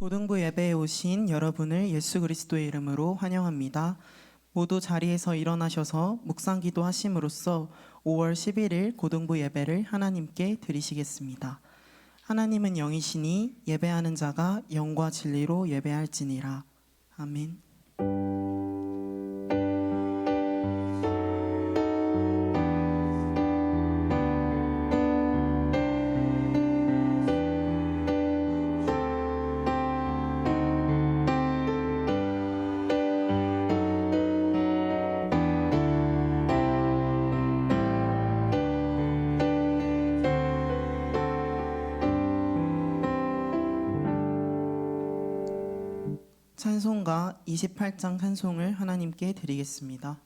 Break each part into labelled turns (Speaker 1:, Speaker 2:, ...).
Speaker 1: 고등부 예배에 오신 여러분을 예수 그리스도의 이름으로 환영합니다. 모두 자리에서 일어나셔서 묵상기도 하심으로써 5월 11일 고등부 예배를 하나님께 드리시겠습니다. 하나님은 영이시니 예배하는 자가 영과 진리로 예배할지니라. 아멘. 찬송가 28장 찬송을 하나님께 드리겠습니다.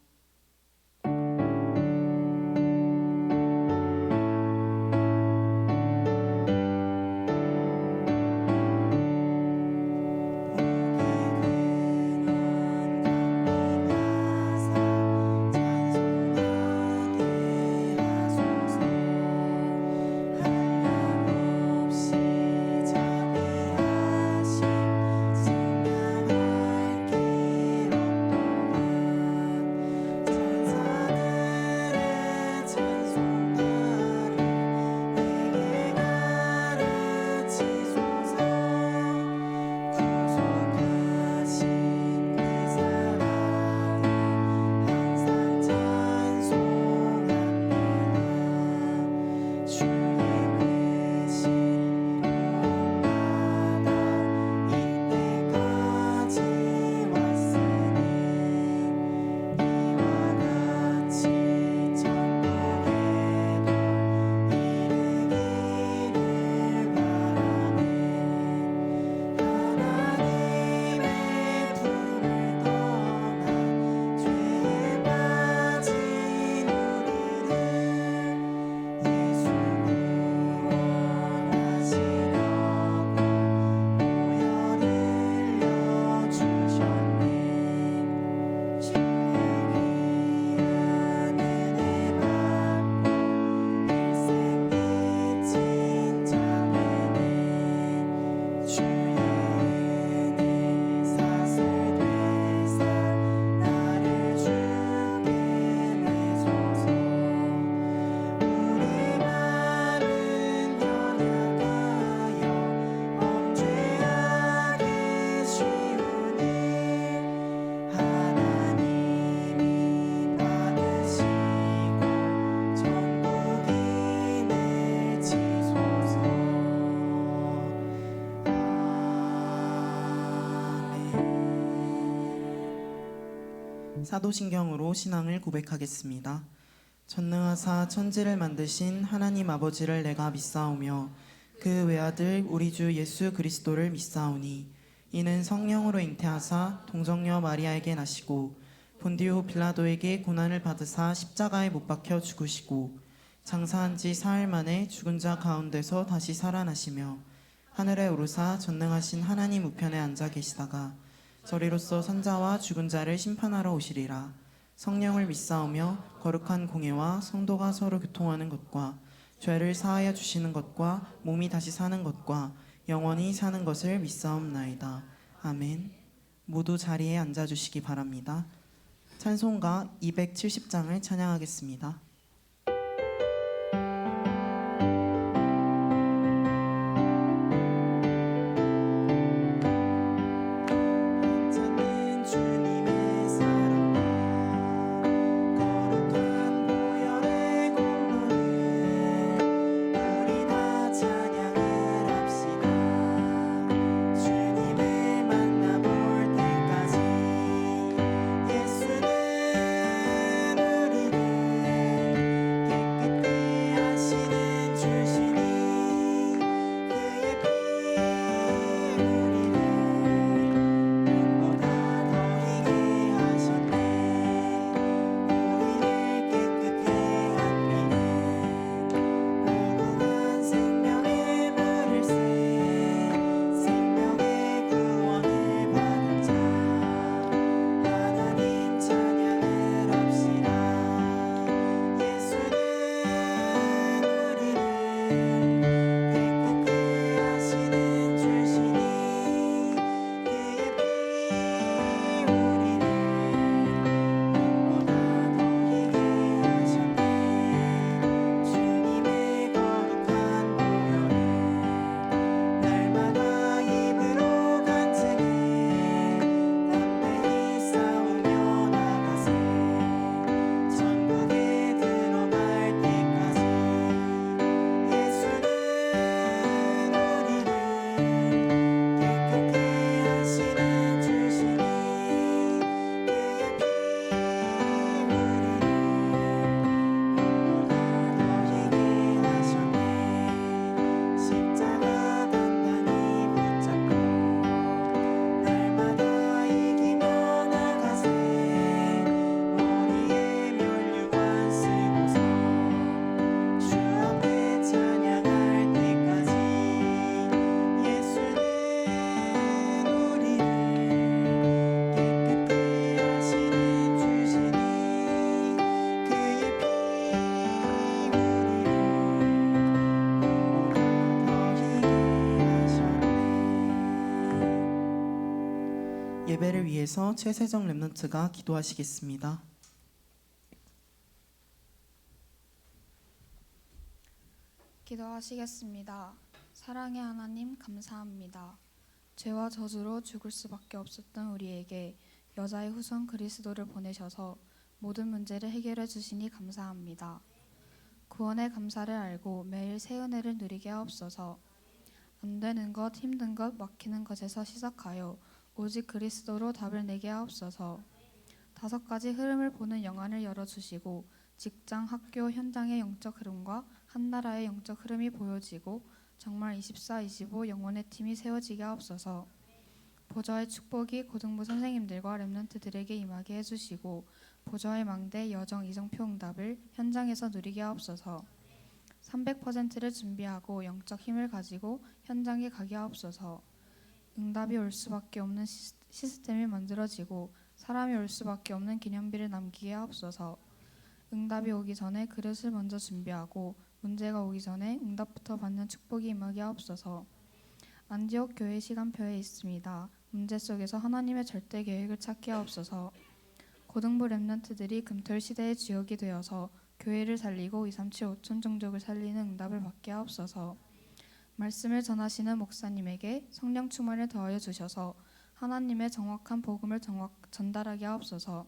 Speaker 1: 사도신경으로 신앙을 고백하겠습니다. 전능하사 천지를 만드신 하나님 아버지를 내가 믿사오며 그 외아들 우리 주 예수 그리스도를 믿사오니 이는 성령으로 잉태하사 동정녀 마리아에게 나시고 본디오 빌라도에게 고난을 받으사 십자가에 못 박혀 죽으시고 장사한 지 사흘 만에 죽은 자 가운데서 다시 살아나시며 하늘에 오르사 전능하신 하나님 우편에 앉아 계시다가 저리로서 선자와 죽은 자를 심판하러 오시리라. 성령을 믿사오며 거룩한 공예와 성도가 서로 교통하는 것과 죄를 사하여 주시는 것과 몸이 다시 사는 것과 영원히 사는 것을 믿사옵나이다. 아멘. 모두 자리에 앉아주시기 바랍니다. 찬송가 270장을 찬양하겠습니다.
Speaker 2: 예수는 우리를
Speaker 1: 예배를 위해서 최세정 랩런트가 기도하시겠습니다.
Speaker 2: 기도하시겠습니다. 사랑의 하나님 감사합니다. 죄와 저주로 죽을 수밖에 없었던 우리에게 여자의 후손 그리스도를 보내셔서 모든 문제를 해결해 주시니 감사합니다. 구원의 감사를 알고 매일 새 은혜를 누리게 하옵소서. 안 되는 것, 힘든 것, 막히는 것에서 시작하여 오직 그리스도로 답을 내게 하옵소서. 5가지 흐름을 보는 영안을 열어주시고 직장, 학교, 현장의 영적 흐름과 한 나라의 영적 흐름이 보여지고 정말 24-25 영혼의 팀이 세워지게 하옵소서. 보좌의 축복이 고등부 선생님들과 랩런트들에게 임하게 해주시고 보좌의 망대, 여정, 이정표 응답을 현장에서 누리게 하옵소서. 300%를 준비하고 영적 힘을 가지고 현장에 가게 하옵소서. 응답이 올 수밖에 없는 시스템이 만들어지고 사람이 올 수밖에 없는 기념비를 남기게 하옵소서. 응답이 오기 전에 그릇을 먼저 준비하고 문제가 오기 전에 응답부터 받는 축복이 임하게 하옵소서. 안디옥 교회 시간표에 있습니다. 문제 속에서 하나님의 절대 계획을 찾게 하옵소서. 고등부 랩런트들이 금토일 시대의 주역이 되어서 교회를 살리고 237 5천 종족을 살리는 응답을 받게 하옵소서. 말씀을 전하시는 목사님에게 성령 충만을 더하여 주셔서 하나님의 정확한 복음을 전달하게 하옵소서.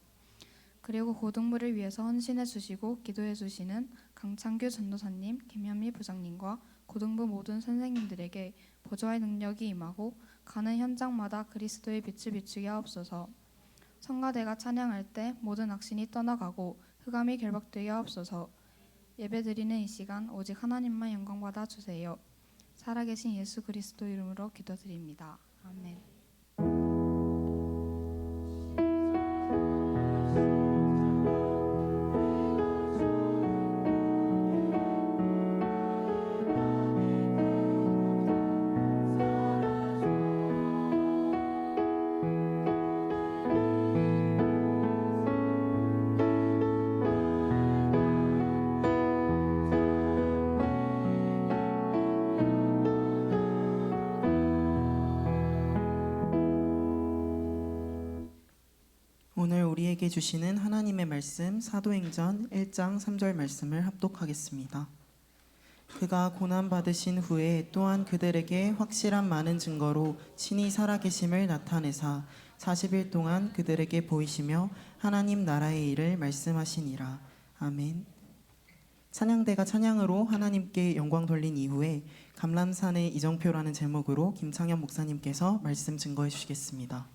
Speaker 2: 그리고 고등부를 위해서 헌신해 주시고 기도해 주시는 강창규 전도사님, 김현미 부장님과 고등부 모든 선생님들에게 보좌의 능력이 임하고 가는 현장마다 그리스도의 빛을 비추게 하옵소서. 성가대가 찬양할 때 모든 악신이 떠나가고 흑암이 결박되게 하옵소서. 예배드리는 이 시간 오직 하나님만 영광받아 주세요. 살아계신 예수 그리스도 이름으로 기도드립니다. 아멘.
Speaker 1: 오늘 우리에게 주시는 하나님의 말씀 사도행전 1장 3절 말씀을 합독하겠습니다. 그가 고난받으신 후에 또한 그들에게 확실한 많은 증거로 친히 살아계심을 나타내사 40일 동안 그들에게 보이시며 하나님 나라의 일을 말씀하시니라. 아멘. 찬양대가 찬양으로 하나님께 영광 돌린 이후에 감람산의 이정표라는 제목으로 김창현 목사님께서 말씀 증거해 주시겠습니다.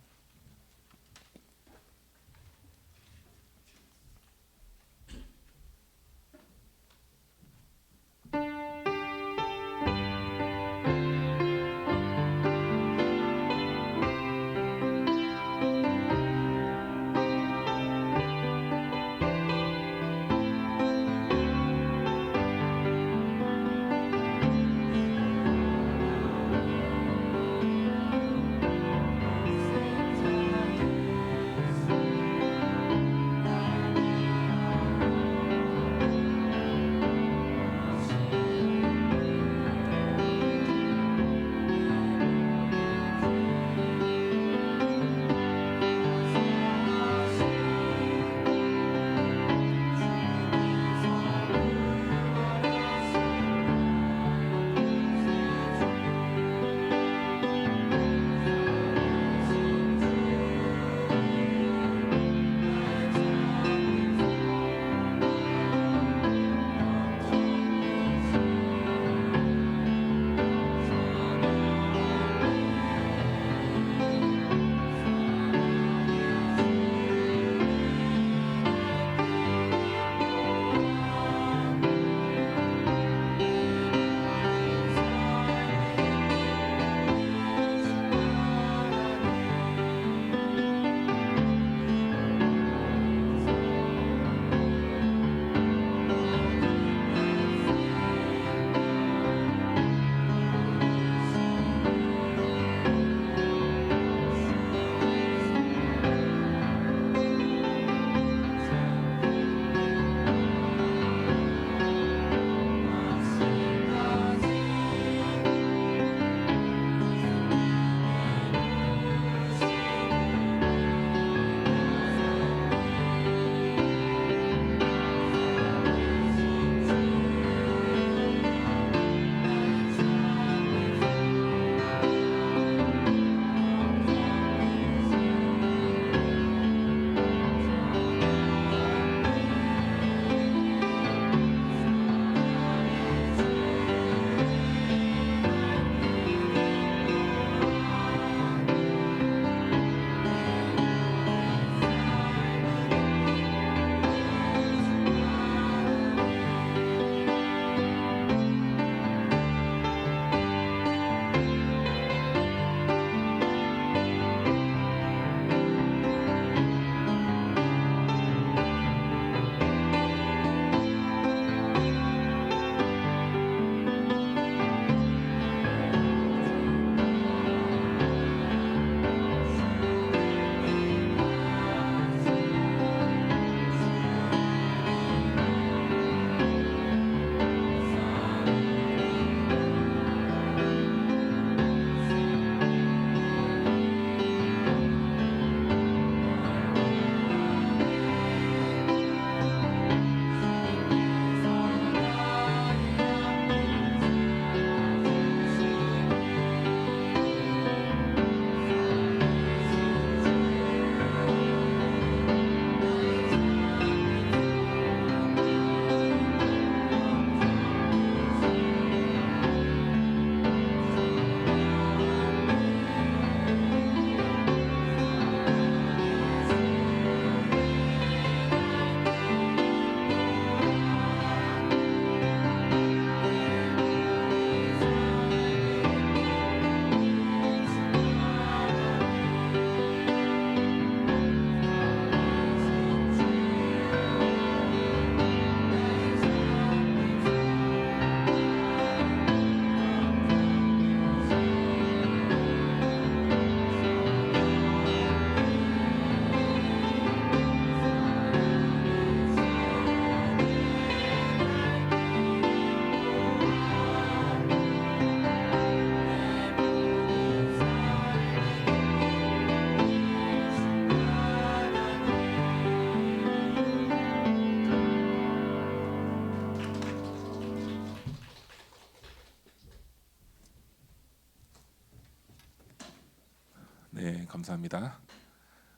Speaker 3: 네, 감사합니다.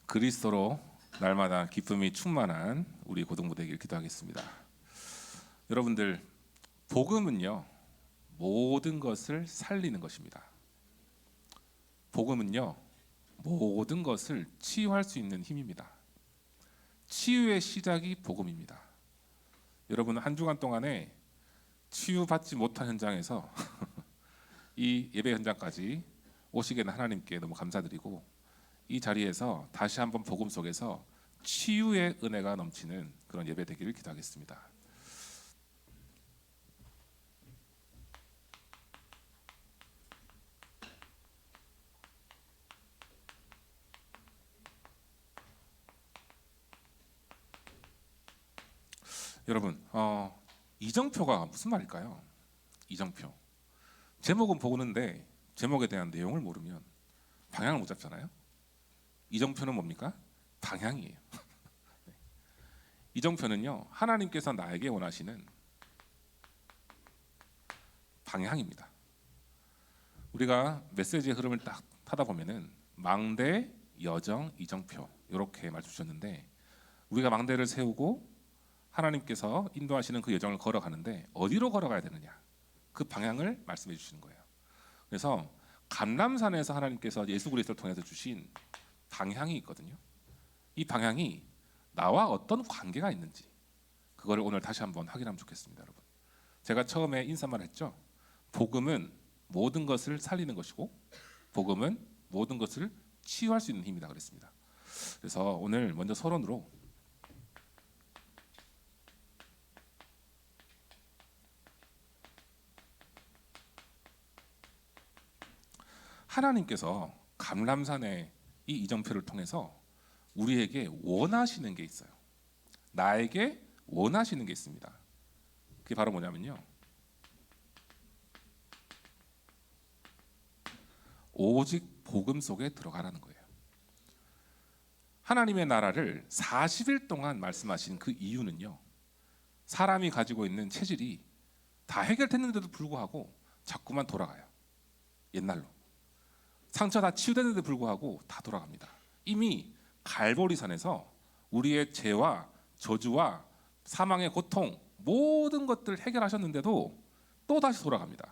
Speaker 3: 그리스도로 날마다 기쁨이 충만한 우리 고등부 되길 기도하겠습니다. 여러분들, 복음은요, 모든 것을 살리는 것입니다. 복음은요, 모든 것을 치유할 수 있는 힘입니다. 치유의 시작이 복음입니다. 여러분, 한 주간 동안에 치유받지 못한 현장에서 이 예배 현장까지 오시게 된 하나님께 너무 감사드리고, 이 자리에서 다시 한번 복음 속에서 치유의 은혜가 넘치는 그런 예배 되기를 기도하겠습니다. 여러분, 이정표가 무슨 말일까요? 이정표. 제목은 보는데 제목에 대한 내용을 모르면 방향을 못 잡잖아요. 이정표는 뭡니까? 방향이에요. 이정표는요, 하나님께서 나에게 원하시는 방향입니다. 우리가 메시지의 흐름을 딱 타다 보면은 망대, 여정, 이정표 이렇게 말씀 주셨는데, 우리가 망대를 세우고 하나님께서 인도하시는 그 여정을 걸어가는데 어디로 걸어가야 되느냐, 그 방향을 말씀해 주시는 거예요. 그래서 감람산에서 하나님께서 예수 그리스도를 통해서 주신 방향이 있거든요. 이 방향이 나와 어떤 관계가 있는지, 그거를 오늘 다시 한번 확인하면 좋겠습니다. 여러분, 제가 처음에 인사말 했죠. 복음은 모든 것을 살리는 것이고, 복음은 모든 것을 치유할 수 있는 힘이다 그랬습니다. 그래서 오늘 먼저 서론으로 하나님께서 감람산의 이 이정표를 통해서 우리에게 원하시는 게 있어요. 나에게 원하시는 게 있습니다. 그게 바로 뭐냐면요, 오직 복음 속에 들어가라는 거예요. 하나님의 나라를 40일 동안 말씀하신 그 이유는요, 사람이 가지고 있는 체질이 다 해결됐는데도 불구하고 자꾸만 돌아가요. 옛날로. 상처 다 치유됐는데도 불구하고 다 돌아갑니다. 이미 갈보리산에서 우리의 죄와 저주와 사망의 고통, 모든 것들 해결하셨는데도 또 다시 돌아갑니다.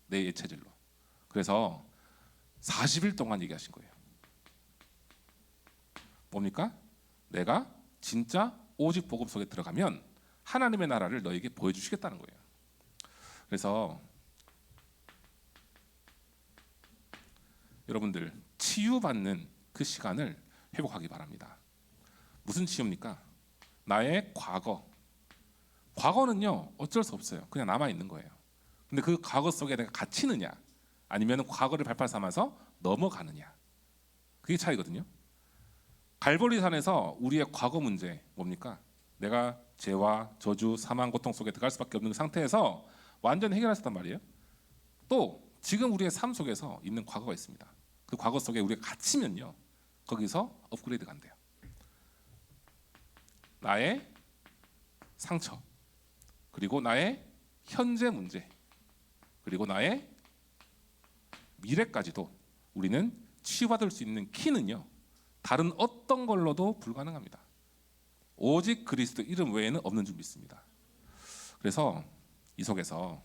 Speaker 3: 내 예체질로. 그래서 40일 동안 얘기하신 거예요. 뭡니까? 내가 진짜 오직 복음 속에 들어가면 하나님의 나라를 너에게 보여주시겠다는 거예요. 그래서 여러분들, 치유받는 그 시간을 회복하기 바랍니다. 무슨 치유입니까? 나의 과거는요, 어쩔 수 없어요. 그냥 남아있는 거예요. 근데 그 과거 속에 내가 갇히느냐, 아니면 과거를 발판 삼아서 넘어가느냐, 그게 차이거든요. 갈보리산에서 우리의 과거 문제 뭡니까? 내가 죄와 저주, 사망, 고통 속에 들어갈 수밖에 없는 상태에서 완전히 해결하셨단 말이에요. 또 지금 우리의 삶 속에서 있는 과거가 있습니다. 그 과거 속에 우리가 갇히면요, 거기서 업그레이드가 안 돼요. 나의 상처, 그리고 나의 현재 문제, 그리고 나의 미래까지도 우리는 치유받을 수 있는 키는요, 다른 어떤 걸로도 불가능합니다. 오직 그리스도 이름 외에는 없는 줄 믿습니다. 그래서 이 속에서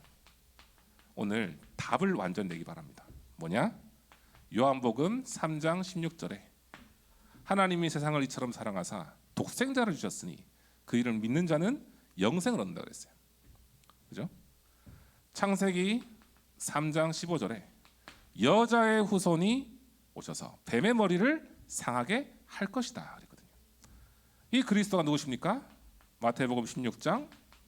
Speaker 3: 오늘 답을 완전 내기 바랍니다. 뭐냐? 요한복음 3장 16절에 하나님이 세상을 이처럼 사랑하사 독생자를 주셨으니 그 이를 믿는 자는 영생을 얻는다고 그랬어요. 그죠? 창세기 3장 15절에 여자의 후손이 오셔서 뱀의 머리를 상하게 할 것이다 그랬거든요. 이 그리스도가 누구십니까? 마태복음 16장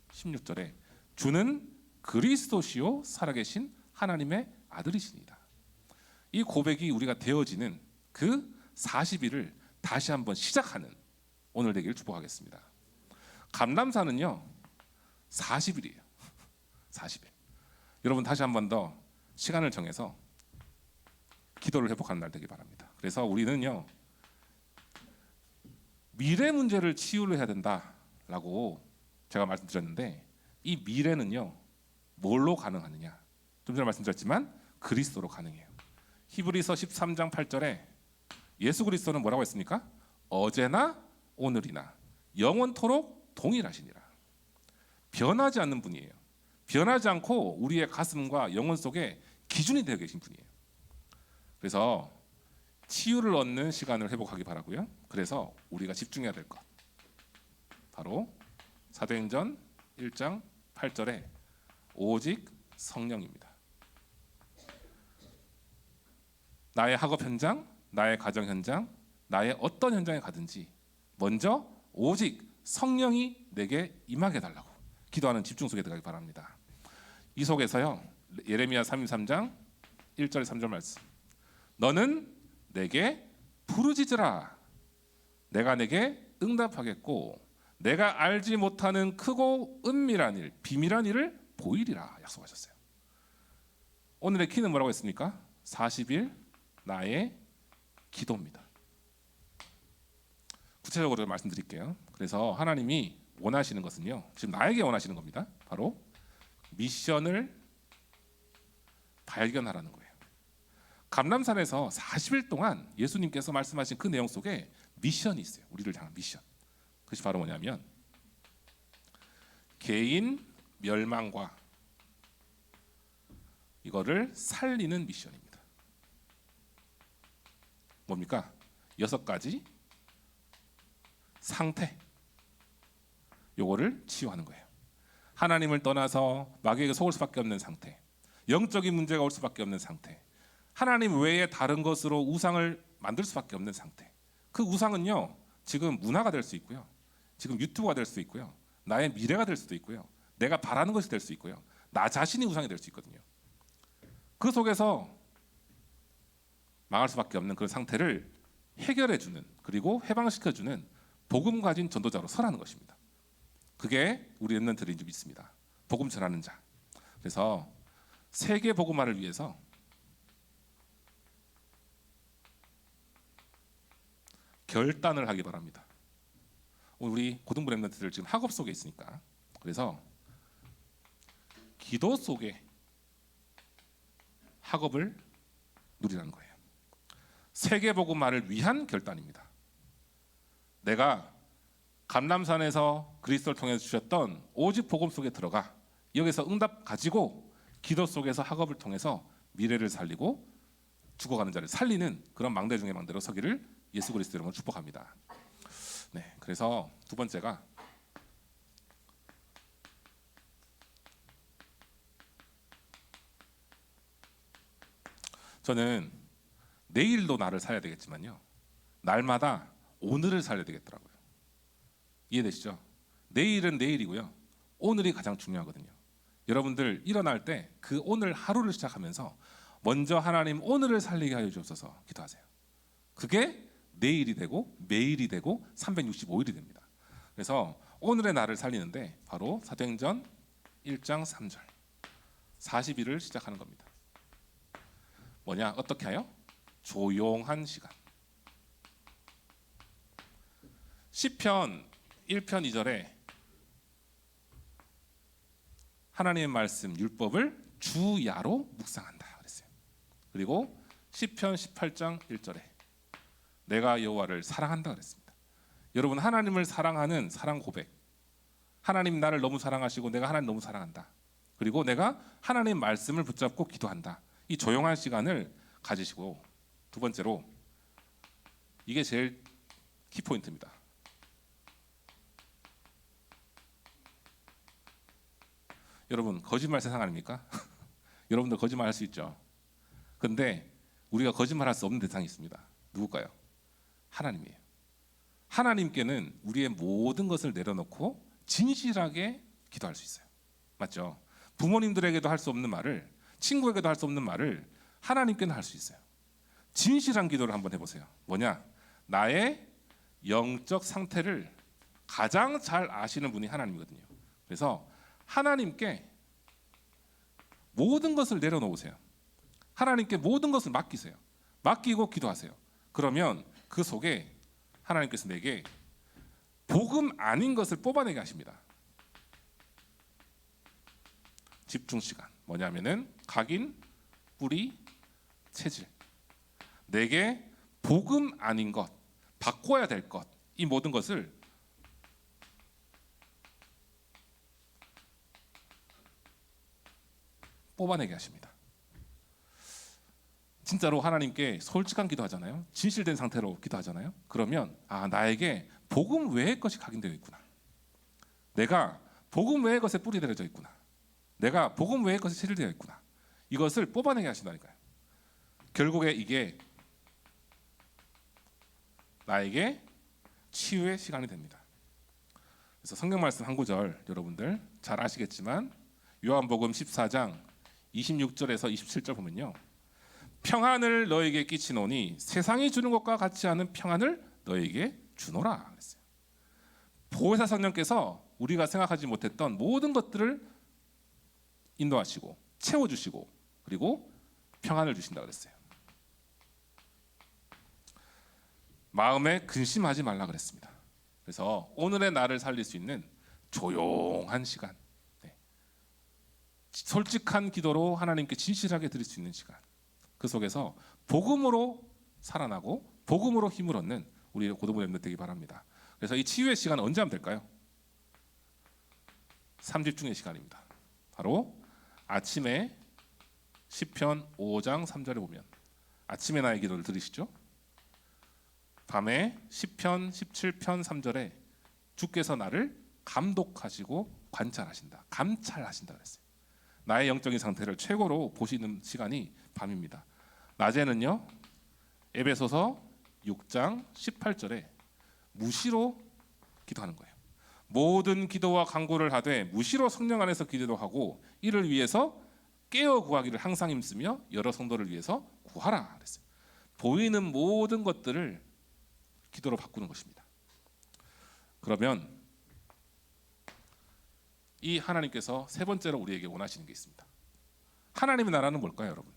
Speaker 3: 16절에 주는 그리스도시요 살아계신 하나님의 아들이시니다. 이 고백이 우리가 되어지는 그 40일을 다시 한번 시작하는 오늘 되기를 축복하겠습니다. 감람산은요 40일이에요. 40일. 여러분, 다시 한번 더 시간을 정해서 기도를 회복하는 날 되길 바랍니다. 그래서 우리는요, 미래 문제를 치유를 해야 된다라고 제가 말씀드렸는데, 이 미래는요 뭘로 가능하느냐? 좀 전에 말씀드렸지만 그리스도로 가능해요. 히브리서 13장 8절에 예수 그리스도는 뭐라고 했습니까? 어제나 오늘이나 영원토록 동일하시니라. 변하지 않는 분이에요. 변하지 않고 우리의 가슴과 영혼 속에 기준이 되어 계신 분이에요. 그래서 치유를 얻는 시간을 회복하기 바라고요. 그래서 우리가 집중해야 될 것, 바로 사도행전 1장 8절에 오직 성령입니다. 나의 학업 현장, 나의 가정 현장, 나의 어떤 현장에 가든지 먼저 오직 성령이 내게 임하게 달라고 기도하는 집중 속에 들어가기 바랍니다. 이 속에서요, 예레미야 33장 1절 3절 말씀, 너는 내게 부르짖으라. 내가 내게 응답하겠고 내가 알지 못하는 크고 은밀한 일, 비밀한 일을 보이리라 약속하셨어요. 오늘의 키는 뭐라고 했습니까? 40일 나의 기도입니다. 구체적으로 말씀드릴게요. 그래서 하나님이 원하시는 것은요, 지금 나에게 원하시는 겁니다. 바로 미션을 발견하라는 거예요. 감람산에서 40일 동안 예수님께서 말씀하신 그 내용 속에 미션이 있어요. 우리를 향한 미션. 그것이 바로 뭐냐면 개인 멸망과 이거를 살리는 미션입니다. 뭡니까? 6가지 상태, 요거를 치유하는 거예요. 하나님을 떠나서 마귀에게 속을 수밖에 없는 상태, 영적인 문제가 올 수밖에 없는 상태, 하나님 외에 다른 것으로 우상을 만들 수밖에 없는 상태. 그 우상은요, 지금 문화가 될 수 있고요, 지금 유튜브가 될 수 있고요, 나의 미래가 될 수도 있고요, 내가 바라는 것이 될 수 있고요, 나 자신이 우상이 될 수 있거든요. 그 속에서 망할 수밖에 없는 그런 상태를 해결해주는, 그리고 해방시켜주는 복음 가진 전도자로 서라는 것입니다. 그게 우리 렘넌트들인 줄 믿습니다. 복음 전하는 자. 그래서 세계 복음화를 위해서 결단을 하기 바랍니다. 우리 고등부 렘넌트들 지금 학업 속에 있으니까, 그래서 기도 속에 학업을 누리라는 거예요. 세계 복음화를 위한 결단입니다. 내가 감람산에서 그리스도를 통해서 주셨던 오직 복음 속에 들어가 여기서 응답 가지고 기도 속에서 학업을 통해서 미래를 살리고 죽어가는 자를 살리는 그런 망대 중의 망대로 서기를 예수 그리스도 이름으로 축복합니다. 네, 그래서 두 번째가 저는 내일도 나를 살아야 되겠지만요, 날마다 오늘을 살아야 되겠더라고요. 이해되시죠? 내일은 내일이고요, 오늘이 가장 중요하거든요. 여러분들 일어날 때 그 오늘 하루를 시작하면서 먼저 하나님 오늘을 살리게 하여 주옵소서 기도하세요. 그게 내일이 되고 매일이 되고 365일이 됩니다. 그래서 오늘의 나를 살리는데 바로 사도행전 1장 3절 40일을 시작하는 겁니다. 뭐냐? 어떻게 하여? 조용한 시간. 시편 1편 2절에 하나님의 말씀 율법을 주야로 묵상한다 그랬어요. 그리고 시편 18장 1절에 내가 여호와를 사랑한다 그랬습니다. 여러분, 하나님을 사랑하는 사랑 고백, 하나님 나를 너무 사랑하시고 내가 하나님 너무 사랑한다, 그리고 내가 하나님의 말씀을 붙잡고 기도한다, 이 조용한 시간을 가지시고, 두 번째로 이게 제일 키포인트입니다. 여러분, 거짓말 세상 아닙니까? 여러분들 거짓말 할 수 있죠. 근데 우리가 거짓말 할 수 없는 대상이 있습니다. 누굴까요? 하나님이에요. 하나님께는 우리의 모든 것을 내려놓고 진실하게 기도할 수 있어요. 맞죠? 부모님들에게도 할 수 없는 말을, 친구에게도 할 수 없는 말을 하나님께는 할 수 있어요. 진실한 기도를 한번 해보세요. 뭐냐? 나의 영적 상태를 가장 잘 아시는 분이 하나님이거든요. 그래서 하나님께 모든 것을 내려놓으세요. 하나님께 모든 것을 맡기세요. 맡기고 기도하세요. 그러면 그 속에 하나님께서 내게 복음 아닌 것을 뽑아내게 하십니다. 집중 시간 뭐냐면은 각인, 뿌리, 체질. 내게 복음 아닌 것, 바꿔야 될 것, 이 모든 것을 뽑아내게 하십니다. 진짜로 하나님께 솔직한 기도하잖아요. 진실된 상태로 기도하잖아요. 그러면 나에게 복음 외의 것이 각인되어 있구나. 내가 복음 외의 것에 뿌리 내려져 있구나. 내가 복음 외의 것에 체질되어 있구나. 이것을 뽑아내게 하신다니까요. 결국에 이게 나에게 치유의 시간이 됩니다. 그래서 성경 말씀 한 구절 여러분들 잘 아시겠지만 요한복음 14장 26절에서 27절 보면요. 평안을 너에게 끼치노니 세상이 주는 것과 같지 않은 평안을 너에게 주노라 그랬어요. 보혜사 성령께서 우리가 생각하지 못했던 모든 것들을 인도하시고 채워주시고 그리고 평안을 주신다 그랬어요. 마음에 근심하지 말라 그랬습니다. 그래서 오늘의 나를 살릴 수 있는 조용한 시간, 솔직한 기도로 하나님께 진실하게 드릴 수 있는 시간, 그 속에서 복음으로 살아나고 복음으로 힘을 얻는 우리 고도부 렘넌트 되기 바랍니다. 그래서 이 치유의 시간은 언제 하면 될까요? 3집중의 시간입니다. 바로 아침에 시편 5장 3절에 보면 아침에 나의 기도를 들으시죠? 밤에 시편 17편 3절에 주께서 나를 감독하시고 관찰하신다. 감찰하신다 그랬어요. 나의 영적인 상태를 최고로 보시는 시간이 밤입니다. 낮에는요. 에베소서 6장 18절에 무시로 기도하는 거예요. 모든 기도와 간구를 하되 무시로 성령 안에서 기도도 하고 이를 위해서 깨어 구하기를 항상 힘쓰며 여러 성도를 위해서 구하라 그랬어요. 보이는 모든 것들을 기도로 바꾸는 것입니다. 그러면 이 하나님께서 세 번째로 우리에게 원하시는 게 있습니다. 하나님의 나라는 뭘까요, 여러분?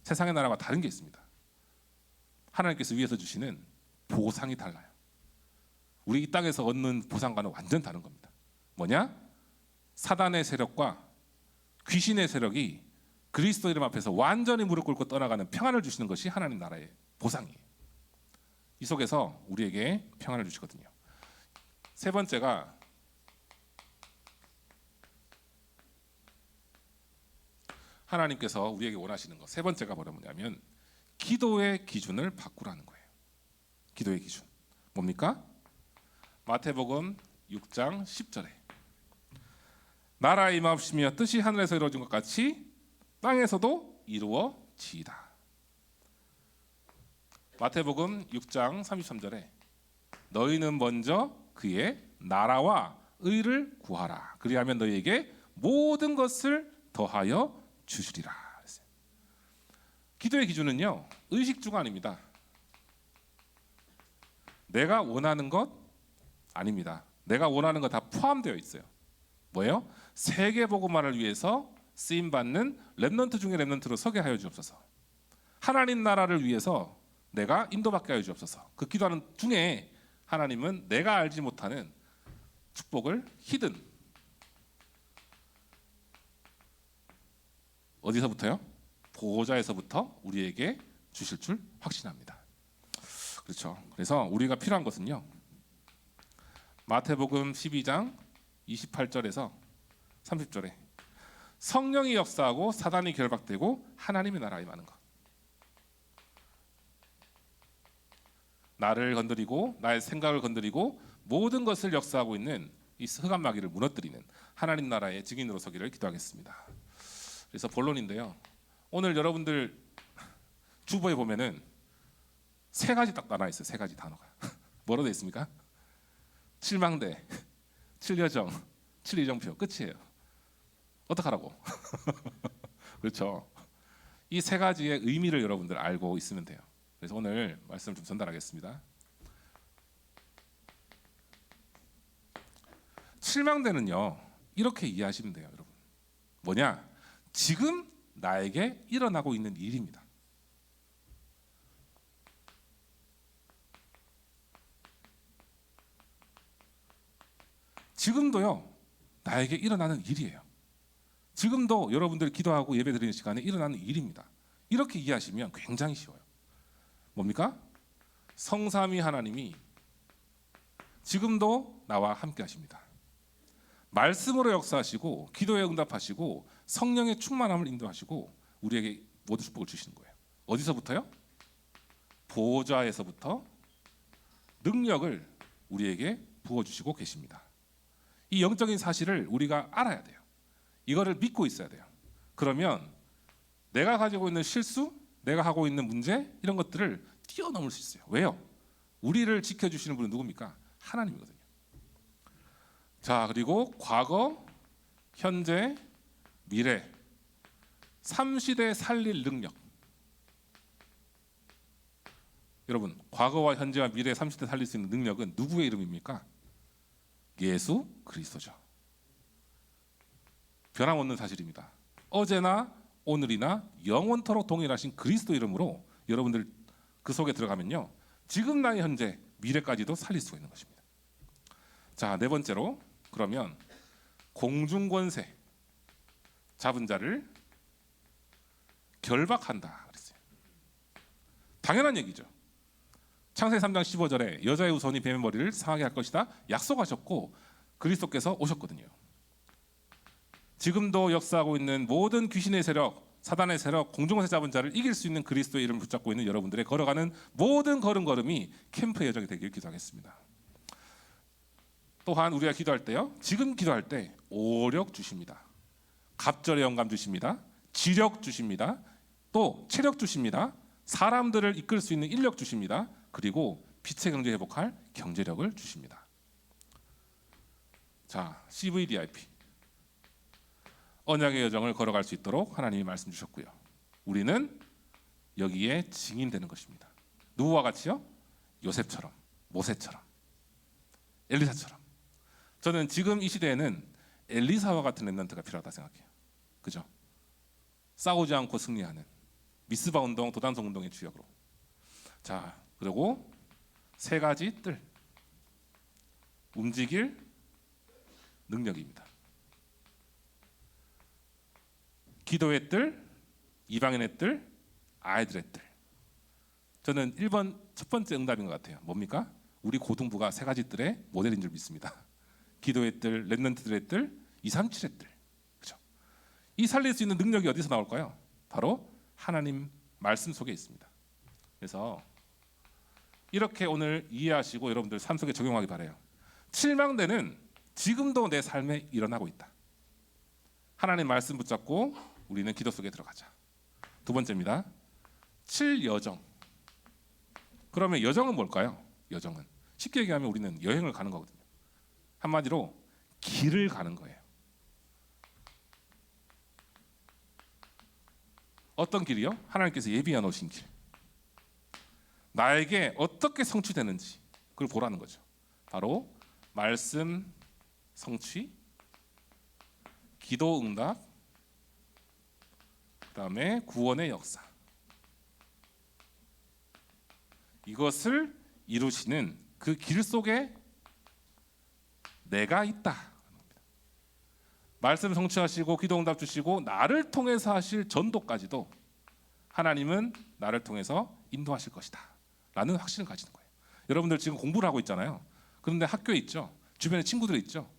Speaker 3: 세상의 나라와 다른 게 있습니다. 하나님께서 위에서 주시는 보상이 달라요. 우리 이 땅에서 얻는 보상과는 완전 다른 겁니다. 뭐냐? 사단의 세력과 귀신의 세력이 그리스도 이름 앞에서 완전히 무릎 꿇고 떠나가는 평안을 주시는 것이 하나님 나라의 보상이에요. 이 속에서 우리에게 평안을 주시거든요. 세 번째가 하나님께서 우리에게 원하시는 것. 세 번째가 뭐냐면 기도의 기준을 바꾸라는 거예요. 기도의 기준. 뭡니까? 마태복음 6장 10절에 나라 임하옵시며 뜻이 하늘에서 이루어진 것 같이 땅에서도 이루어지이다. 마태복음 6장 33절에 너희는 먼저 그의 나라와 의를 구하라. 그리하면 너희에게 모든 것을 더하여 주시리라. 기도의 기준은요. 의식주가 아닙니다. 내가 원하는 것 아닙니다. 내가 원하는 것 다 포함되어 있어요. 뭐예요? 세계 복음화를 위해서 쓰임 받는 렘넌트 중에 렘넌트로 서게 하여 주옵소서. 하나님 나라를 위해서 내가 인도받게 하여 주옵소서. 그 기도하는 중에 하나님은 내가 알지 못하는 축복을 히든 어디서부터요? 보호자에서부터 우리에게 주실 줄 확신합니다. 그렇죠. 그래서 우리가 필요한 것은요. 마태복음 12장 28절에서 30절에 성령이 역사하고 사단이 결박되고 하나님의 나라에 임하는 것. 나를 건드리고 나의 생각을 건드리고 모든 것을 역사하고 있는 이 흑암 마귀를 무너뜨리는 하나님 나라의 증인으로 서기를 기도하겠습니다. 그래서 본론인데요. 오늘 여러분들 주보에 보면은 세 가지 딱 나눠 있어요. 세 가지 단어가. 뭐로 되어 있습니까? 7망대, 7여정, 7이정표 끝이에요. 어떡하라고? 그렇죠. 이 세 가지의 의미를 여러분들 알고 있으면 돼요. 그래서 오늘 말씀을 좀 전달하겠습니다. 7망대는요. 이렇게 이해하시면 돼요, 여러분. 뭐냐? 지금 나에게 일어나고 있는 일입니다. 지금도요. 나에게 일어나는 일이에요. 지금도 여러분들이 기도하고 예배드리는 시간에 일어나는 일입니다. 이렇게 이해하시면 굉장히 쉬워요. 뭡니까? 성삼위 하나님이 지금도 나와 함께 하십니다. 말씀으로 역사하시고 기도에 응답하시고 성령의 충만함을 인도하시고 우리에게 모든 축복을 주시는 거예요. 어디서부터요? 보좌에서부터 능력을 우리에게 부어주시고 계십니다. 이 영적인 사실을 우리가 알아야 돼요. 이거를 믿고 있어야 돼요. 그러면 내가 가지고 있는 실수, 내가 하고 있는 문제 이런 것들을 뛰어넘을 수 있어요. 왜요? 우리를 지켜주시는 분은 누굽니까? 하나님이거든요. 자, 그리고 과거, 현재, 미래 3시대 살릴 능력. 여러분, 과거와 현재와 미래 3시대 살릴 수 있는 능력은 누구의 이름입니까? 예수 그리스도죠. 변함없는 사실입니다. 어제나 오늘이나 영원토록 동일하신 그리스도 이름으로 여러분들 그 속에 들어가면요, 지금 나의 현재 미래까지도 살릴 수가 있는 것입니다. 자, 네 번째로 그러면 공중권세 잡은 자를 결박한다 그랬어요. 당연한 얘기죠. 창세기 3장 15절에 여자의 후손이 뱀의 머리를 상하게 할 것이다 약속하셨고 그리스도께서 오셨거든요. 지금도 역사하고 있는 모든 귀신의 세력, 사단의 세력, 공중권세 잡은 자를 이길 수 있는 그리스도의 이름을 붙잡고 있는 여러분들의 걸어가는 모든 걸음걸음이 캠프의 여정이 되길 기도하겠습니다. 또한 우리가 기도할 때요, 지금 기도할 때 오력 주십니다. 갑절의 영감 주십니다. 지력 주십니다. 또 체력 주십니다. 사람들을 이끌 수 있는 인력 주십니다. 그리고 빛의 경제 회복할 경제력을 주십니다. 자, CVDIP 언약의 여정을 걸어갈 수 있도록 하나님이 말씀 주셨고요. 우리는 여기에 증인되는 것입니다. 누구와 같이요? 요셉처럼, 모세처럼, 엘리사처럼. 저는 지금 이 시대에는 엘리사와 같은 렘넌트가 필요하다 생각해요. 그죠? 싸우지 않고 승리하는 미스바 운동, 도단성 운동의 주역으로. 자, 그리고 세 가지 뜰. 움직일 능력입니다. 기도의 뜰, 이방인의 뜰, 아이들의 뜰. 저는 1번 첫 번째 응답인 것 같아요. 뭡니까? 우리 고등부가 세 가지 뜰의 모델인 줄 믿습니다. 기도의 뜰, 렘넌트들의 뜰, 237의 뜰. 그렇죠? 이 살릴 수 있는 능력이 어디서 나올까요? 바로 하나님 말씀 속에 있습니다. 그래서 이렇게 오늘 이해하시고 여러분들 삶 속에 적용하기 바라요. 칠망대는 지금도 내 삶에 일어나고 있다. 하나님 말씀 붙잡고 우리는 기도 속에 들어가자. 두 번째입니다. 칠여정. 그러면 여정은 뭘까요? 여정은 쉽게 얘기하면 우리는 여행을 가는 거거든요. 한마디로 길을 가는 거예요. 어떤 길이요? 하나님께서 예비해 놓으신 길. 나에게 어떻게 성취되는지 그걸 보라는 거죠. 바로 말씀 성취, 기도 응답, 그다음에 구원의 역사. 이것을 이루시는 그 길 속에 내가 있다. 말씀 성취하시고 기도 응답 주시고 나를 통해서 하실 전도까지도 하나님은 나를 통해서 인도하실 것이다 라는 확신을 가지는 거예요. 여러분들 지금 공부를 하고 있잖아요. 그런데 학교에 있죠. 주변에 친구들이 있죠.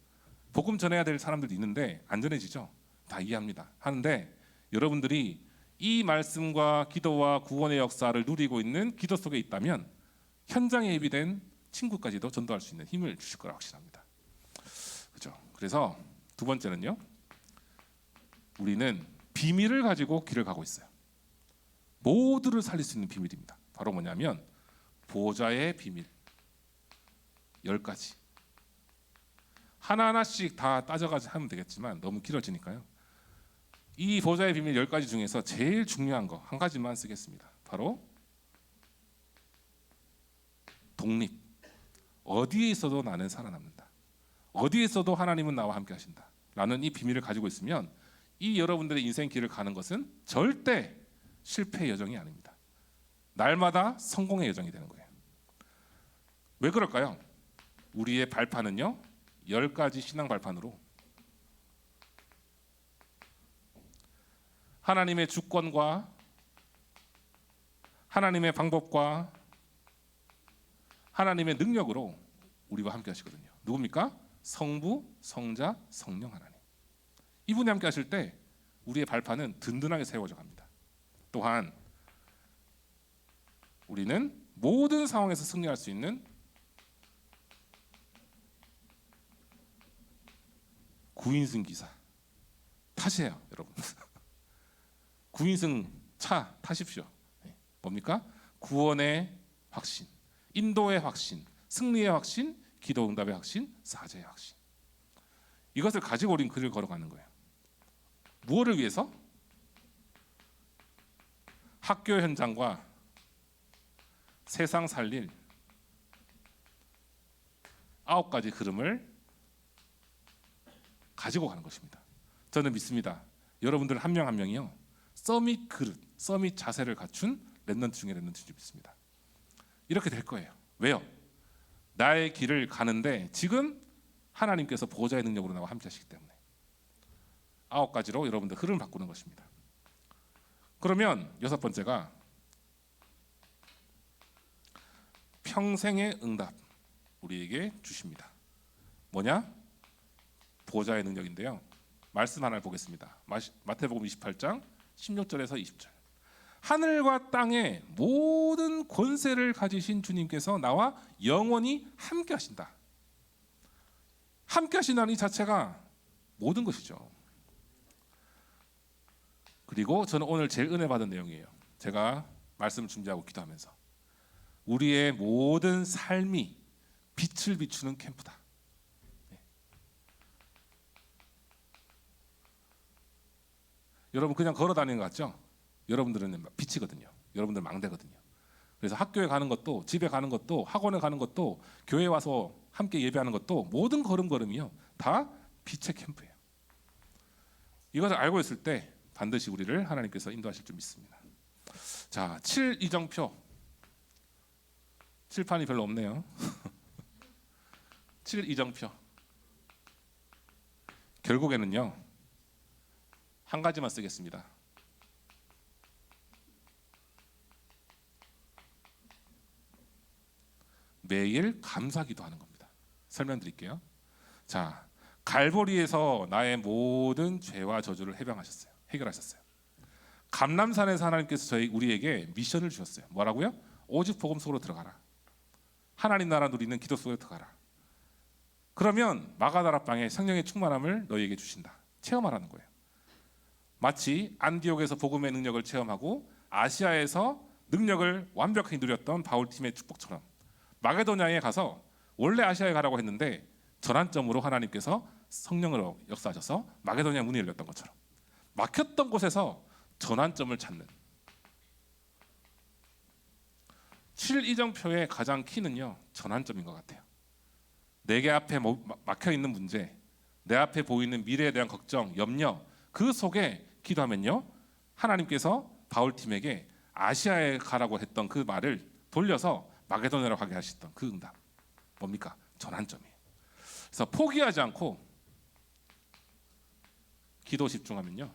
Speaker 3: 복음 전해야 될 사람들도 있는데 안 전해지죠. 다 이해합니다. 하는데 여러분들이 이 말씀과 기도와 구원의 역사를 누리고 있는 기도 속에 있다면 현장에 예비된 친구까지도 전도할 수 있는 힘을 주실 거라 확신합니다. 그렇죠? 그래서 두 번째는요, 우리는 비밀을 가지고 길을 가고 있어요. 모두를 살릴 수 있는 비밀입니다. 바로 뭐냐면 보좌의 비밀 10가지. 하나하나씩 다 따져가지고 하면 되겠지만 너무 길어지니까요. 이 보좌의 비밀 10가지 중에서 제일 중요한 거 한 가지만 쓰겠습니다. 바로 독립. 어디에 있어도 나는 살아남는다. 어디에 있어도 하나님은 나와 함께 하신다 라는 이 비밀을 가지고 있으면 이 여러분들의 인생 길을 가는 것은 절대 실패의 여정이 아닙니다. 날마다 성공의 여정이 되는 거예요. 왜 그럴까요? 우리의 발판은요 10가지 신앙 발판으로 하나님의 주권과 하나님의 방법과 하나님의 능력으로 우리와 함께 하시거든요. 누굽니까? 성부, 성자, 성령 하나님. 이분이 함께 하실 때 우리의 발판은 든든하게 세워져 갑니다. 또한 우리는 모든 상황에서 승리할 수 있는 구인승 기사 타세요, 여러분. 구인승 차 타십시오. 뭡니까? 구원의 확신, 인도의 확신, 승리의 확신, 기도 응답의 확신, 사죄의 확신. 이것을 가지고 우린 길을 걸어가는 거예요. 무엇을 위해서? 학교 현장과 세상 살릴 9가지 흐름을 가지고 가는 것입니다. 저는 믿습니다. 여러분들 한 명 한 명이요, 서밋 그릇, 서밋 자세를 갖춘 렘넌트 중에 렘넌트인 줄 믿습니다. 이렇게 될 거예요. 왜요? 나의 길을 가는데 지금 하나님께서 보호자의 능력으로 나와 함께 하시기 때문에 9가지로 여러분들 흐름을 바꾸는 것입니다. 그러면 6번째가 평생의 응답 우리에게 주십니다. 뭐냐? 보호자의 능력인데요. 말씀 하나를 보겠습니다. 마태복음 28장 16절에서 20절. 하늘과 땅의 모든 권세를 가지신 주님께서 나와 영원히 함께 하신다. 함께 하신다는 이 자체가 모든 것이죠. 그리고 저는 오늘 제일 은혜 받은 내용이에요. 제가 말씀 준비하고 기도하면서 우리의 모든 삶이 빛을 비추는 캠프다. 여러분 그냥 걸어 다니는 것 같죠? 여러분들은 빛이거든요. 여러분들 망대거든요. 그래서 학교에 가는 것도, 집에 가는 것도, 학원에 가는 것도, 교회에 와서 함께 예배하는 것도 모든 걸음걸음이요 다 빛의 캠프예요. 이것을 알고 있을 때 반드시 우리를 하나님께서 인도하실 줄 믿습니다. 자, 7 이정표. 칠판이 별로 없네요. 7 이정표. 결국에는요 한 가지만 쓰겠습니다. 매일 감사기도 하는 겁니다. 설명드릴게요. 자, 갈보리에서 나의 모든 죄와 저주를 해결하셨어요. 감람산에서 하나님께서 우리에게 미션을 주셨어요. 뭐라고요? 오직 복음 속으로 들어가라. 하나님 나라 누리는 기도 속에 들어가라. 그러면 마가다락방에 성령의 충만함을 너희에게 주신다. 체험하라는 거예요. 마치 안디옥에서 복음의 능력을 체험하고 아시아에서 능력을 완벽히 누렸던 바울팀의 축복처럼 마게도냐에 가서 원래 아시아에 가라고 했는데 전환점으로 하나님께서 성령으로 역사하셔서 마게도냐 문이 열렸던 것처럼 막혔던 곳에서 전환점을 찾는 7 이정표의 가장 키는요 전환점인 것 같아요. 내게 앞에 막혀있는 문제, 내 앞에 보이는 미래에 대한 걱정, 염려, 그 속에 기도하면요 하나님께서 바울팀에게 아시아에 가라고 했던 그 말을 돌려서 마게도냐로 가게 하셨던 그 응답 뭡니까? 전환점이에요. 그래서 포기하지 않고 기도 집중하면요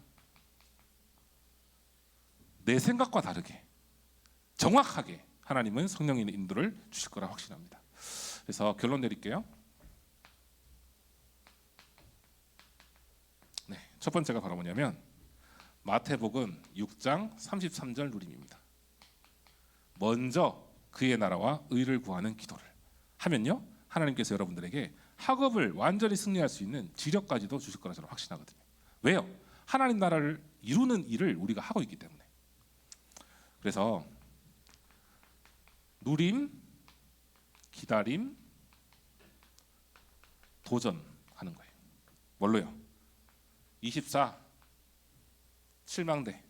Speaker 3: 내 생각과 다르게 정확하게 하나님은 성령의 인도를 주실 거라 확신합니다. 그래서 결론 내릴게요. 네, 첫 번째가 바로 뭐냐면 마태복음 6장 33절 누림입니다. 먼저 그의 나라와 의를 구하는 기도를 하면요 하나님께서 여러분들에게 학업을 완전히 승리할 수 있는 지력까지도 주실 거라 저는 확신하거든요. 왜요? 하나님 나라를 이루는 일을 우리가 하고 있기 때문에. 그래서 누림, 기다림, 도전하는 거예요. 뭘로요? 24 7망대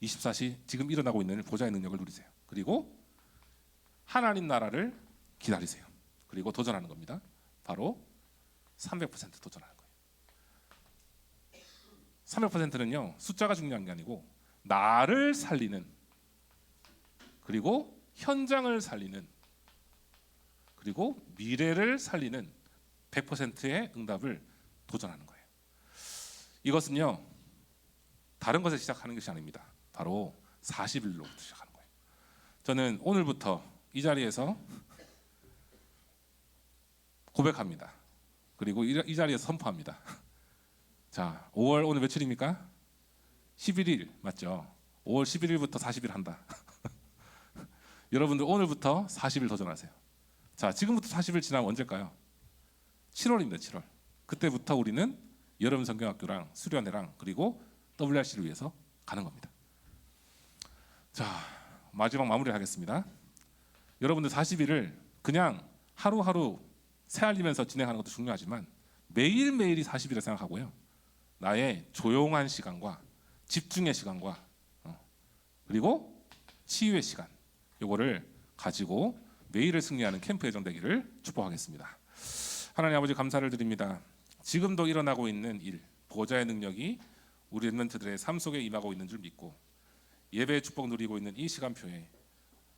Speaker 3: 24시 지금 일어나고 있는 보좌의 능력을 누리세요. 그리고 하나님 나라를 기다리세요. 그리고 도전하는 겁니다. 바로 300% 도전하는 거예요. 300%는요 숫자가 중요한 게 아니고 나를 살리는, 그리고 현장을 살리는, 그리고 미래를 살리는 100%의 응답을 도전하는 거예요. 이것은요 다른 것에 시작하는 것이 아닙니다. 바로 40일로부터 시작하는 거예요. 저는 오늘부터 이 자리에서 고백합니다. 그리고 이 자리에서 선포합니다. 자, 5월 오늘 며칠입니까? 11일 맞죠? 5월 11일부터 40일 한다. 여러분들 오늘부터 40일 도전하세요. 자, 지금부터 40일 지나면 언제일까요? 7월입니다. 7월. 그때부터 우리는 여름 성경학교랑 수련회랑 그리고 WRC를 위해서 가는 겁니다. 자, 마지막 마무리를 하겠습니다. 여러분들 40일을 그냥 하루하루 새알리면서 진행하는 것도 중요하지만 매일매일이 40일을 생각하고요. 나의 조용한 시간과 집중의 시간과 그리고 치유의 시간, 요거를 가지고 매일을 승리하는 캠프 예정 되기를 축복하겠습니다. 하나님 아버지 감사를 드립니다. 지금도 일어나고 있는 일, 보좌의 능력이 우리 렘넌트들의 삶 속에 임하고 있는 줄 믿고 예배의 축복 누리고 있는 이 시간표에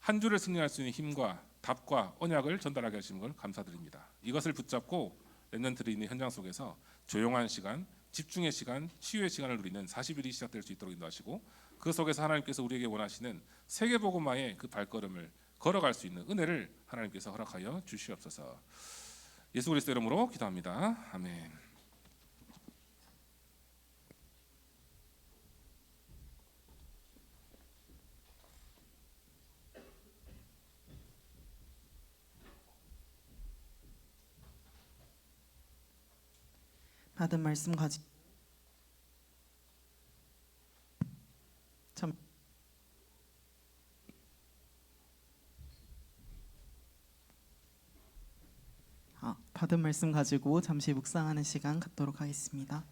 Speaker 3: 한 주를 승리할 수 있는 힘과 답과 언약을 전달하게 하시는 걸 감사드립니다. 이것을 붙잡고 렘넌트들이 있는 현장 속에서 조용한 시간, 집중의 시간, 치유의 시간을 누리는 40일이 시작될 수 있도록 인도하시고 그 속에서 하나님께서 우리에게 원하시는 세계복음화의 그 발걸음을 걸어갈 수 있는 은혜를 하나님께서 허락하여 주시옵소서. 예수 그리스도 이름으로 기도합니다. 아멘.
Speaker 1: 받은 말씀 가지 참 받은 말씀 가지고 잠시 묵상하는 시간 갖도록 하겠습니다.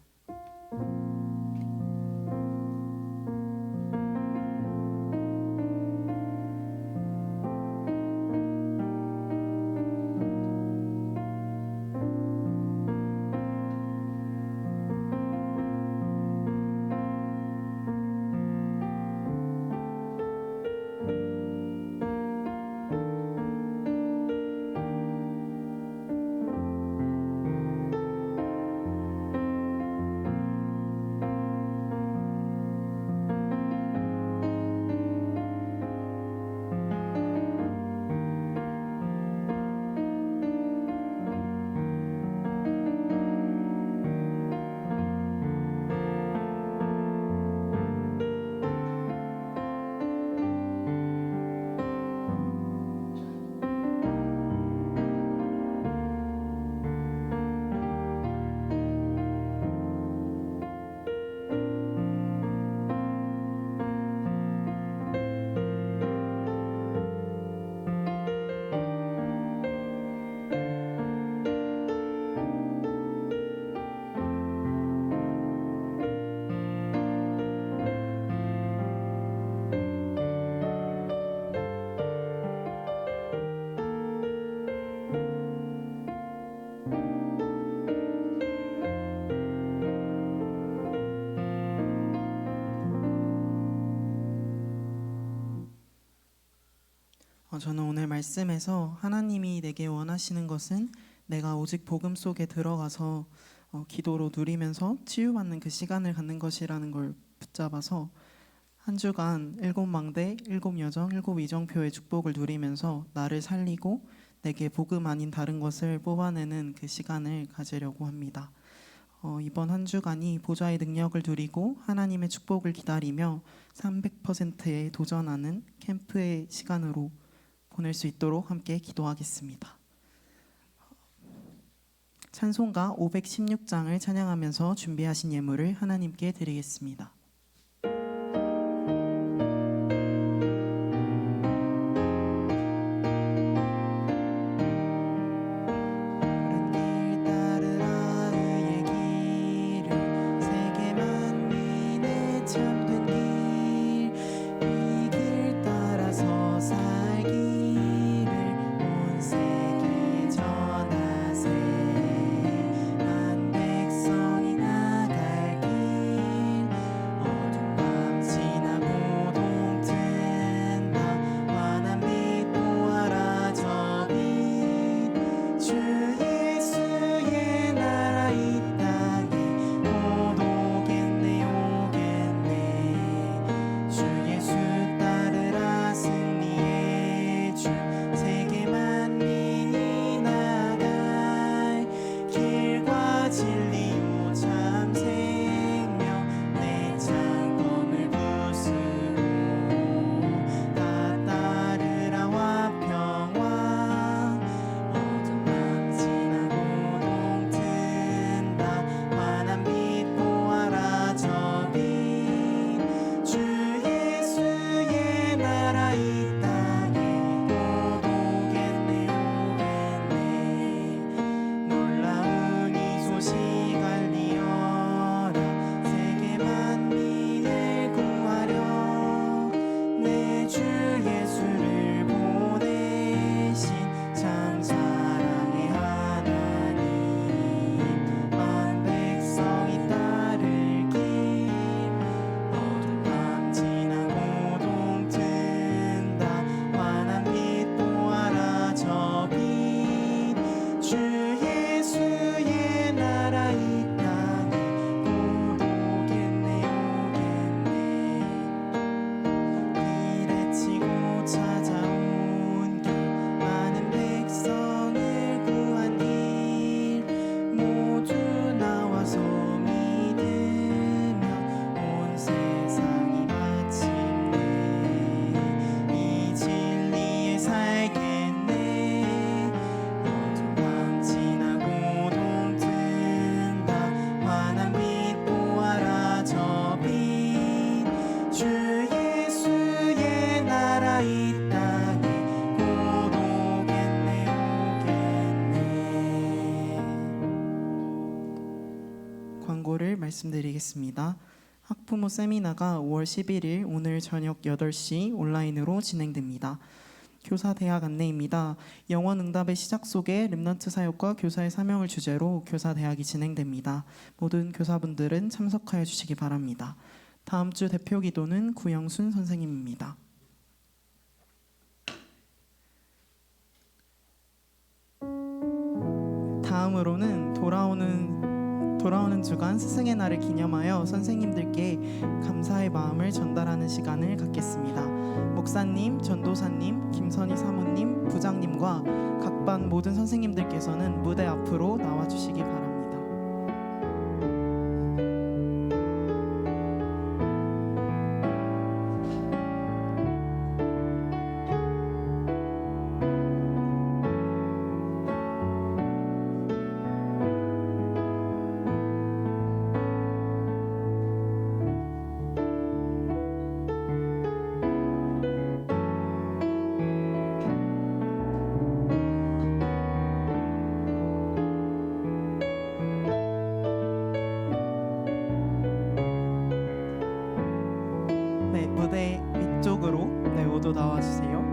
Speaker 1: 저는 오늘 말씀에서 하나님이 내게 원하시는 것은 내가 오직 복음 속에 들어가서 기도로 누리면서 치유받는 그 시간을 갖는 것이라는 걸 붙잡아서 한 주간 7망대, 7여정, 7이정표의 축복을 누리면서 나를 살리고 내게 복음 아닌 다른 것을 뽑아내는 그 시간을 가지려고 합니다. 이번 한 주간이 보좌의 능력을 누리고 하나님의 축복을 기다리며 300%에 도전하는 캠프의 시간으로 보낼 수 있도록 함께 기도하겠습니다. 찬송가 516장을 찬양하면서 준비하신 예물을 하나님께 드리겠습니다. 말씀드리겠습니다. 학부모 세미나가 5월 11일 오늘 저녁 8시 온라인으로 진행됩니다. 교사 대학 안내입니다. 영원 응답의 시작 속에 렘넌트 사역과 교사의 사명을 주제로 교사 대학이 진행됩니다. 모든 교사분들은 참석하여 주시기 바랍니다. 다음 주 대표 기도는 구영순 선생님입니다. 다음으로는 돌아오는 주간 스승의 날을 기념하여 선생님들께 감사의 마음을 전달하는 시간을 갖겠습니다. 목사님, 전도사님, 김선희 사모님, 부장님과 각 반 모든 선생님들께서는 무대 앞으로 나와주시기 바랍니다. 네, 무대 위쪽으로 모두 나와주세요.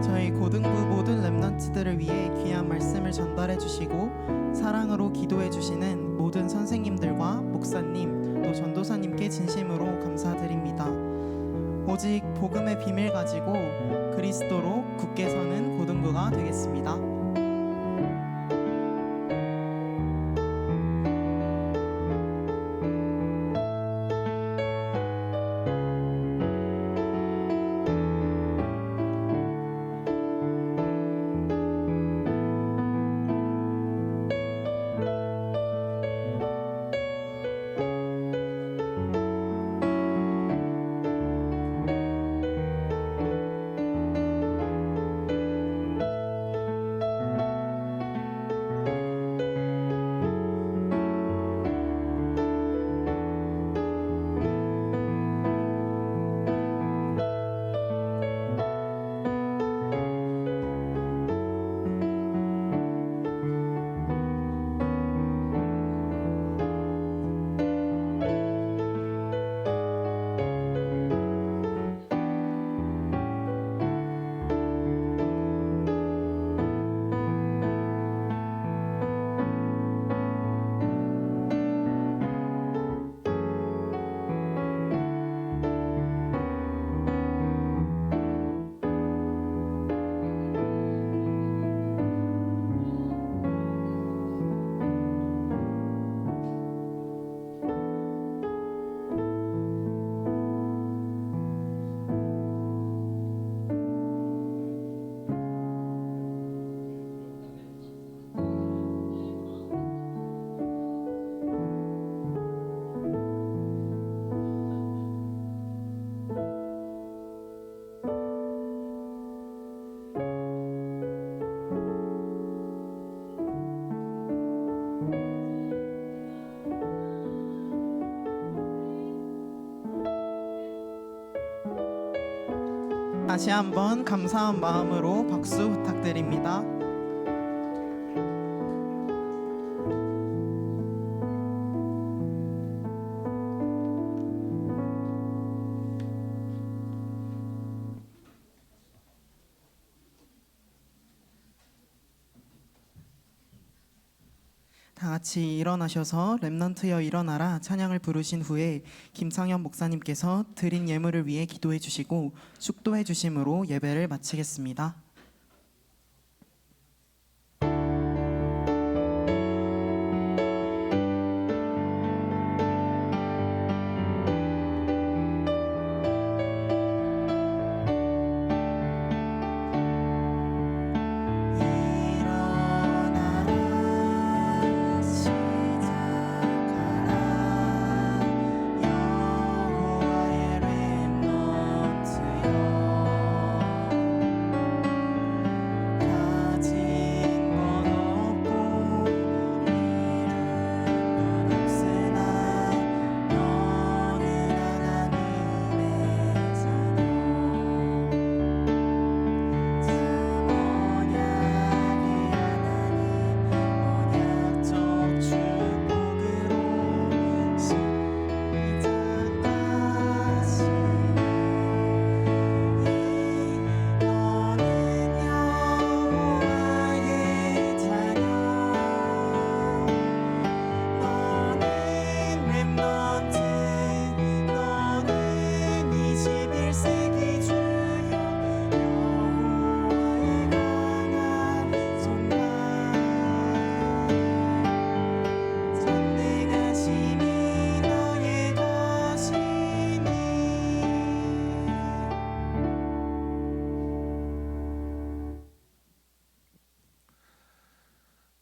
Speaker 1: 저희 고등부 모든 렘넌트들을 위해 귀한 말씀을 전달해 주시고 사랑으로 기도해 주시는 모든 선생님들과 목사님 또 전도사님께 진심으로 감사드립니다. 오직 복음의 비밀 가지고 그리스도로 굳게 서는 고등부가 되겠습니다. 다시 한번 감사한 마음으로 박수 부탁드립니다. 다 같이 일어나셔서 렘넌트여 일어나라 찬양을 부르신 후에 김상현 목사님께서 드린 예물을 위해 기도해 주시고 축도해 주심으로 예배를 마치겠습니다.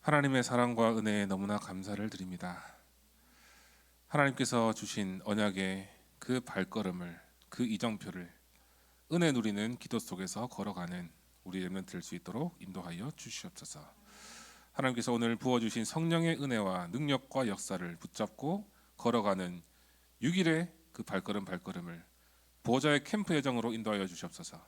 Speaker 3: 하나님의 사랑과 은혜에 너무나 감사를 드립니다. 하나님께서 주신 언약의 그 발걸음을, 그 이정표를 은혜 누리는 기도 속에서 걸어가는 우리 렘넌트 될 수 있도록 인도하여 주시옵소서. 하나님께서 오늘 부어주신 성령의 은혜와 능력과 역사를 붙잡고 걸어가는 6일의 그 발걸음을 보호자의 캠프 예정으로 인도하여 주시옵소서.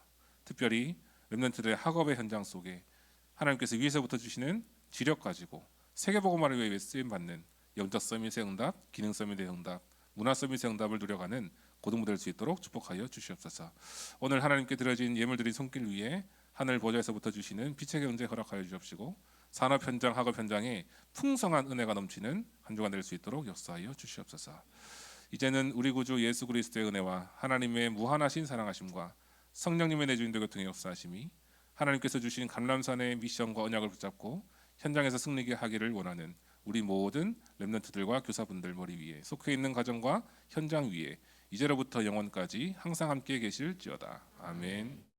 Speaker 3: 특별히 렘넌트들의 학업의 현장 속에 하나님께서 위에서부터 주시는 지력 가지고 세계복음화를 위해 쓰임 받는 영적 서밋의 응답, 기능 서밋의 응답, 문화 서밋의 응답을 누려가는 고등부 될 수 있도록 축복하여 주시옵소서. 오늘 하나님께 드려진 예물들이 손길 위에 하늘 보좌에서부터 주시는 빛의 경제 허락하여 주옵시고 산업 현장, 학업 현장에 풍성한 은혜가 넘치는 한 주간 될 수 있도록 역사하여 주시옵소서. 이제는 우리 구주 예수 그리스도의 은혜와 하나님의 무한하신 사랑하심과 성령님의 내주인도 교통의 역사하심이 하나님께서 주신 감람산의 미션과 언약을 붙잡고 현장에서 승리하게 하기를 원하는 우리 모든 렘넌트들과 교사분들 머리 위에 속해 있는 가정과 현장 위에 이제로부터 영원까지 항상 함께 계실지어다. 아멘.